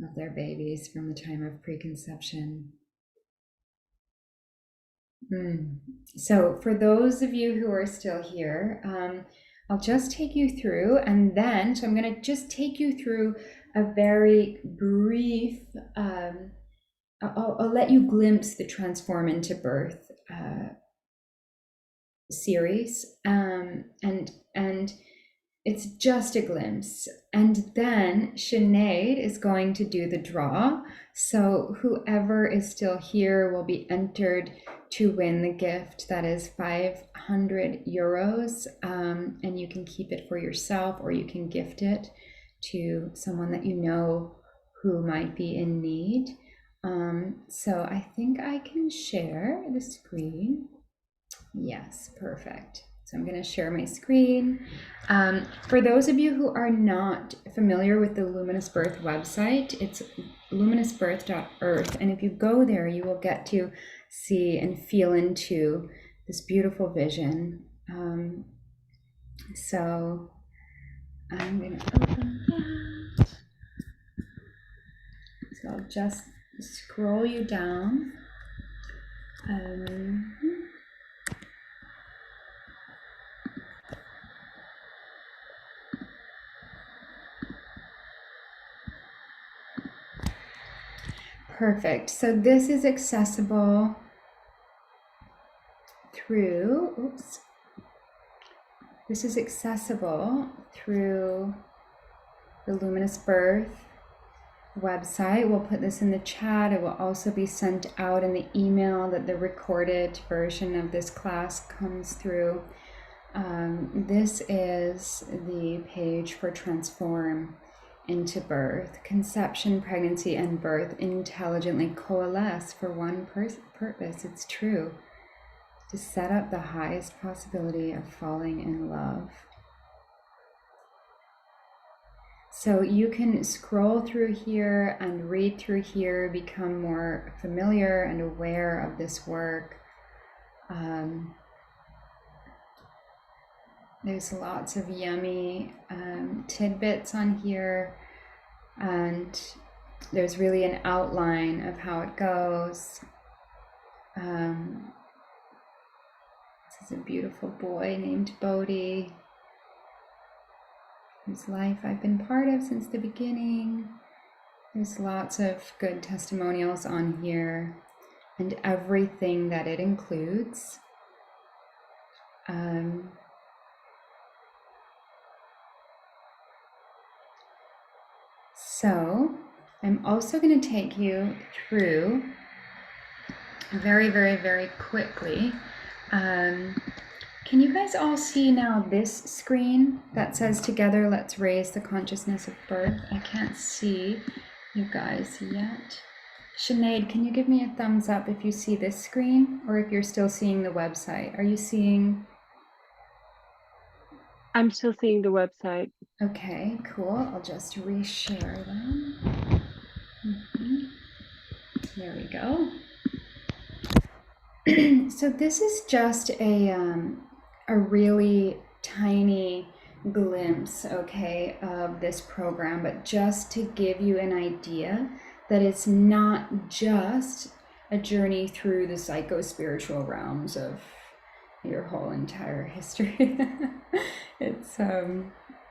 of their babies from the time of preconception. So for those of you who are still here, I'll just take you through, and then, so I'm going to just take you through a very brief, I'll let you glimpse the Transform into Birth series, and it's just a glimpse. And then Sinead is going to do the draw. So whoever is still here will be entered to win the gift that is 500 euros. And you can keep it for yourself, or you can gift it to someone that you know who might be in need. So I think I can share the screen. Yes, perfect. So I'm going to share my screen. For those of you who are not familiar with the Luminous Birth website, it's luminous-birth.earth, and if you go there, you will get to see and feel into this beautiful vision. So I'm going to open that. So I'll just scroll you down. Perfect. So this is accessible through, this is accessible through the Luminous Birth website. We'll put this in the chat. It will also be sent out in the email that the recorded version of this class comes through. This is the page for Transform into Birth. Conception, pregnancy, and birth intelligently coalesce for one purpose. It's true. To set up the highest possibility of falling in love. So you can scroll through here and read through here, become more familiar and aware of this work. There's lots of yummy tidbits on here, and there's really an outline of how it goes. This is a beautiful boy named Bodhi, whose life I've been part of since the beginning. There's lots of good testimonials on here and everything that it includes. So I'm also going to take you through very, very, very quickly. Can you guys all see now this screen that says together let's raise the consciousness of birth? I can't see you guys yet. Sinead, can you give me a thumbs up if you see this screen or if you're still seeing the website? Are you seeing? I'm still seeing the website. Okay, cool. I'll just reshare them. There we go. So this is just a really tiny glimpse, okay, of this program, but just to give you an idea that it's not just a journey through the psycho-spiritual realms of your whole entire history.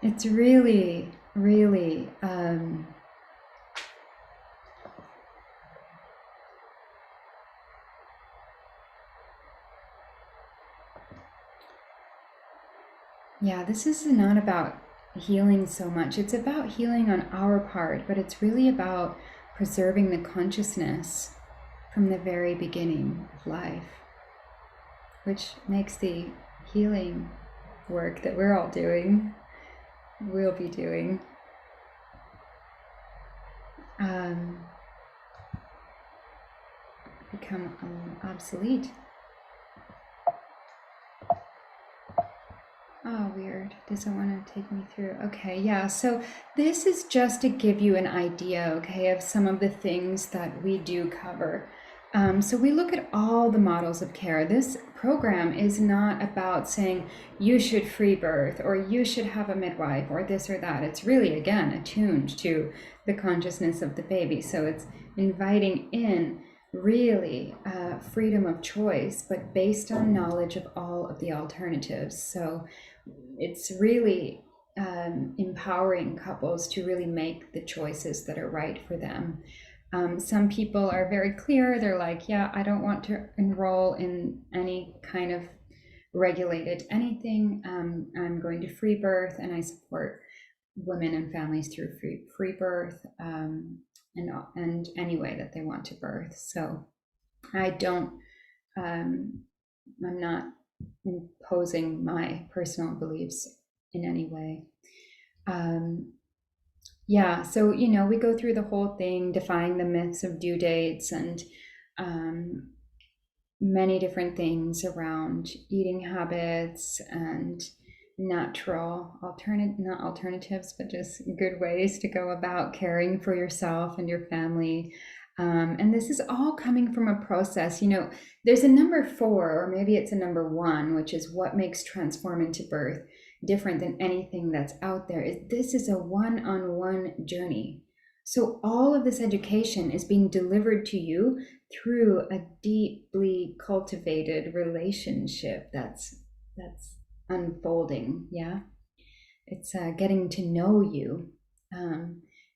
It's really, really yeah, this is not about healing so much. It's about healing on our part, but it's really about preserving the consciousness from the very beginning of life, which makes the healing work that we're all doing, we'll be doing, become obsolete. Oh, weird. Doesn't want to take me through. Okay, yeah. So this is just to give you an idea, okay, of some of the things that we do cover. So we look at all the models of care. This program is not about saying you should free birth or you should have a midwife or this or that. It's really, again, attuned to the consciousness of the baby. So it's inviting in really freedom of choice, but based on knowledge of all of the alternatives. So it's really empowering couples to really make the choices that are right for them. Some people are very clear. They're like, yeah, I don't want to enroll in any kind of regulated anything. I'm going to free birth, and I support women and families through free birth and any way that they want to birth. So I don't, I'm not imposing my personal beliefs in any way. Yeah, so, you know, we go through the whole thing, defying the myths of due dates and many different things around eating habits and natural not alternatives, but just good ways to go about caring for yourself and your family. And this is all coming from a process. There's a number 4, or maybe it's a number 1, which is what makes transform into birth different than anything that's out there. This is a one-on-one journey. So all of this education is being delivered to you through a deeply cultivated relationship that's unfolding. Yeah, it's getting to know you.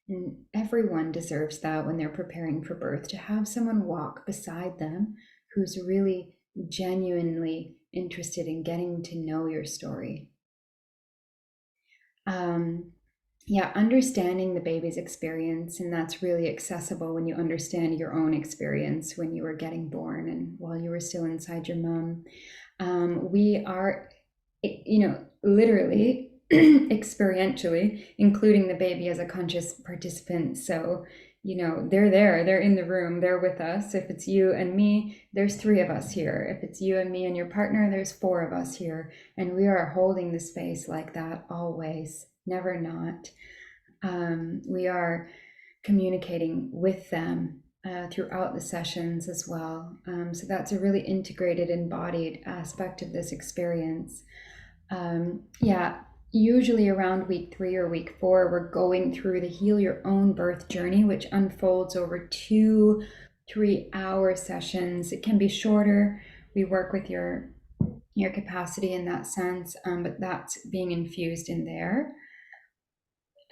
And everyone deserves that when they're preparing for birth, to have someone walk beside them who's really genuinely interested in getting to know your story. Understanding the baby's experience, and that's really accessible when you understand your own experience when you were getting born and while you were still inside your mom. We are, literally experientially including the baby as a conscious participant. So they're in the room, they're with us. If it's you and me, there's 3 of us here. If it's you and me and your partner, there's 4 of us here, and we are holding the space like that always, never not. We are communicating with them throughout the sessions as well. So that's a really integrated, embodied aspect of this experience. Usually around week 3 or week 4, we're going through the Heal Your Own Birth journey, which unfolds over 2-3 hour sessions. It can be shorter. We work with your capacity in that sense, but that's being infused in there.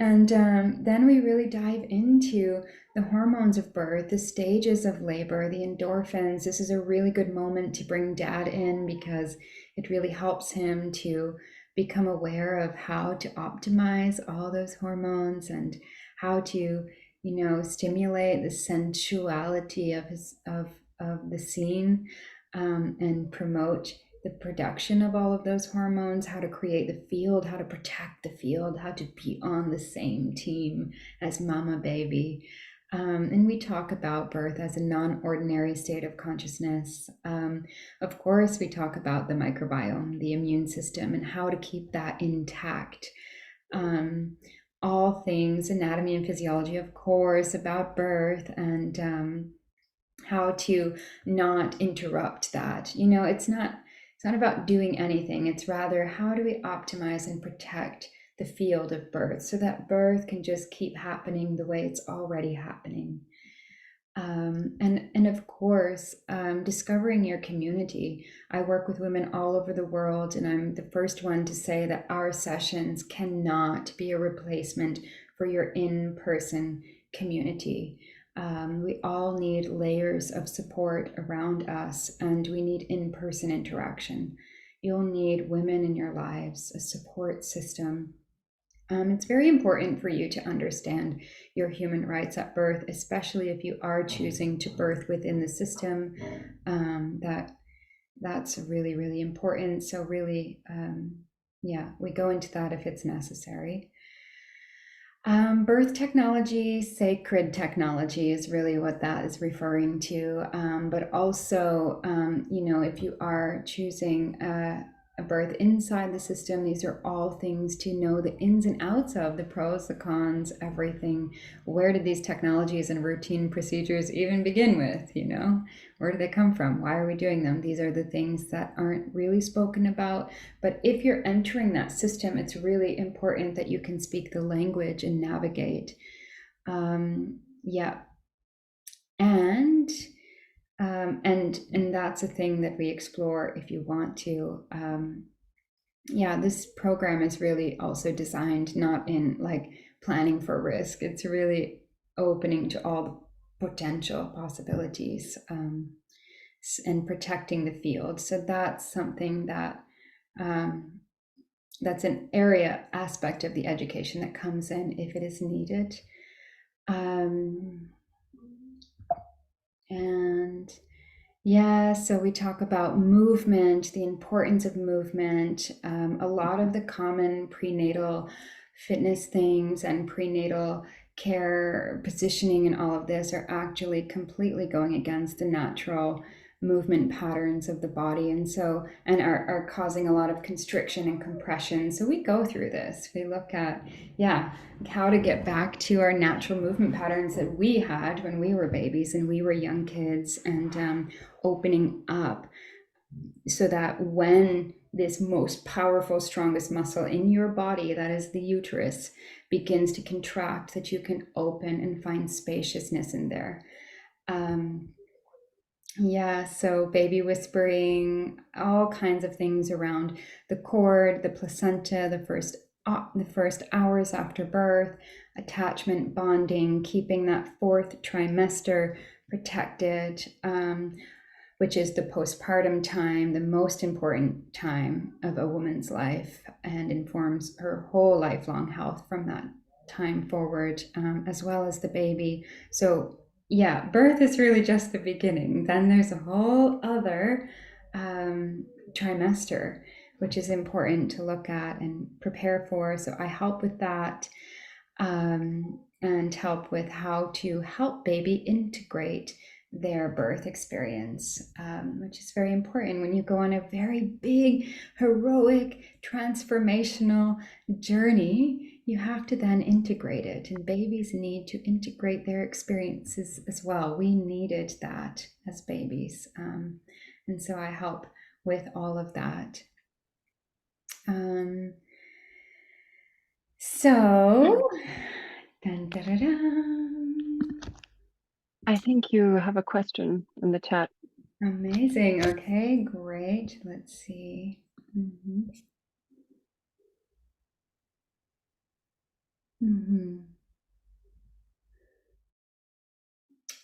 And then we really dive into the hormones of birth, the stages of labor, the endorphins. This is a really good moment to bring Dad in, because it really helps him to become aware of how to optimize all those hormones and how to, stimulate the sensuality of the scene, and promote the production of all of those hormones, how to create the field, how to protect the field, how to be on the same team as mama baby. And we talk about birth as a non-ordinary state of consciousness. Of course, we talk about the microbiome, the immune system, and how to keep that intact. All things anatomy and physiology, of course, about birth, and how to not interrupt that. It's not about doing anything. It's rather, how do we optimize and protect the field of birth so that birth can just keep happening the way it's already happening. And of course, discovering your community. I work with women all over the world, and I'm the first one to say that our sessions cannot be a replacement for your in-person community. We all need layers of support around us, and we need in-person interaction. You'll need women in your lives, a support system. It's very important for you to understand your human rights at birth, especially if you are choosing to birth within the system. That's really, really important. So really, we go into that if it's necessary. Birth technology, sacred technology is really what that is referring to. But also, if you are choosing a birth inside the system, these are all things to know the ins and outs of, the pros, the cons, everything. Where did these technologies and routine procedures even begin with? Where do they come from? Why are we doing them? These are the things that aren't really spoken about. But if you're entering that system, it's really important that you can speak the language and navigate. And that's a thing that we explore if you want to. This program is really also designed not in like planning for risk. It's really opening to all the potential possibilities, and protecting the field. So that's something that that's an area aspect of the education that comes in if it is needed. So we talk about movement, the importance of movement. A lot of the common prenatal fitness things and prenatal care positioning and all of this are actually completely going against the natural movement patterns of the body, and are causing a lot of constriction and compression. So we go through this. We look at how to get back to our natural movement patterns that we had when we were babies and we were young kids, and opening up so that when this most powerful, strongest muscle in your body, that is the uterus, begins to contract, that you can open and find spaciousness in there. So baby whispering, all kinds of things around the cord, the placenta, the first hours after birth, attachment, bonding, keeping that fourth trimester protected, which is the postpartum time, the most important time of a woman's life, and informs her whole lifelong health from that time forward, as well as the baby. So birth is really just the beginning. Then there's a whole other trimester, which is important to look at and prepare for. So I help with that, and help with how to help baby integrate their birth experience, which is very important. When you go on a very big, heroic, transformational journey, you have to then integrate it, and babies need to integrate their experiences as well. We needed that as babies, and so I help with all of that. Dun, da, da, da. I think you have a question in the chat. Amazing. Okay, great. Let's see.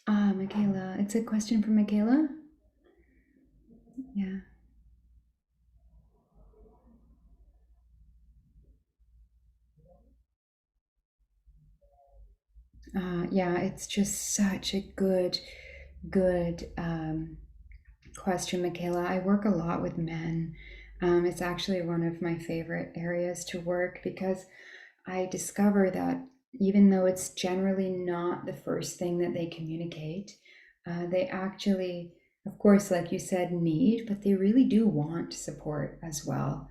Michaela. It's a question from Michaela. Yeah. It's just such a good question, Michaela. I work a lot with men. It's actually one of my favorite areas to work, because I discover that even though it's generally not the first thing that they communicate, they actually, of course, like you said, need, but they really do want support as well.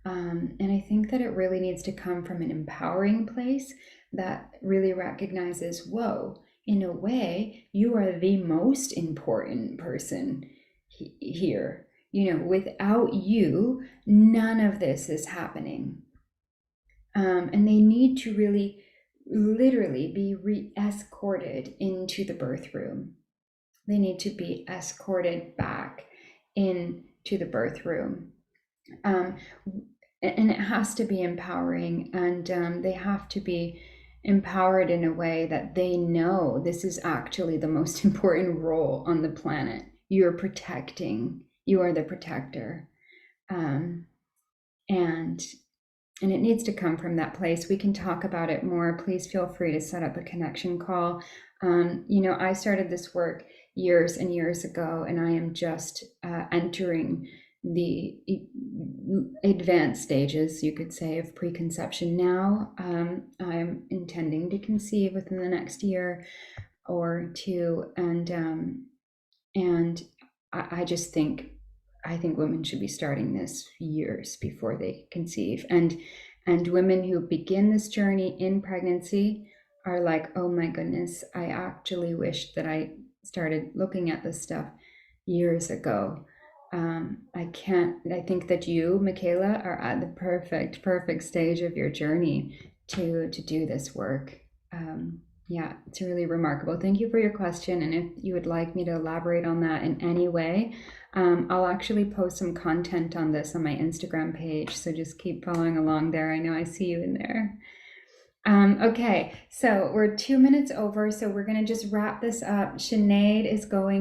And I think that it really needs to come from an empowering place that really recognizes, whoa, in a way, you are the most important person here. Without you, none of this is happening. And they need to really, literally be re-escorted into the birth room. They need to be escorted back into the birth room. And it has to be empowering, and they have to be empowered in a way that they know this is actually the most important role on the planet. You're protecting, you are the protector. And it needs to come from that place. We can talk about it more. Please feel free to set up a connection call. I started this work years and years ago, and I am just entering the advanced stages, you could say, of preconception now. I'm intending to conceive within the next year or two, and I just think women should be starting this years before they conceive, and women who begin this journey in pregnancy are like, oh my goodness, I actually wish that I started looking at this stuff years ago. I think that you, Michaela, are at the perfect stage of your journey to do this work. It's really remarkable. Thank you for your question. And if you would like me to elaborate on that in any way, I'll actually post some content on this on my Instagram page. So just keep following along there. I know I see you in there. Okay, so we're 2 minutes over. So we're going to just wrap this up. Sinead is going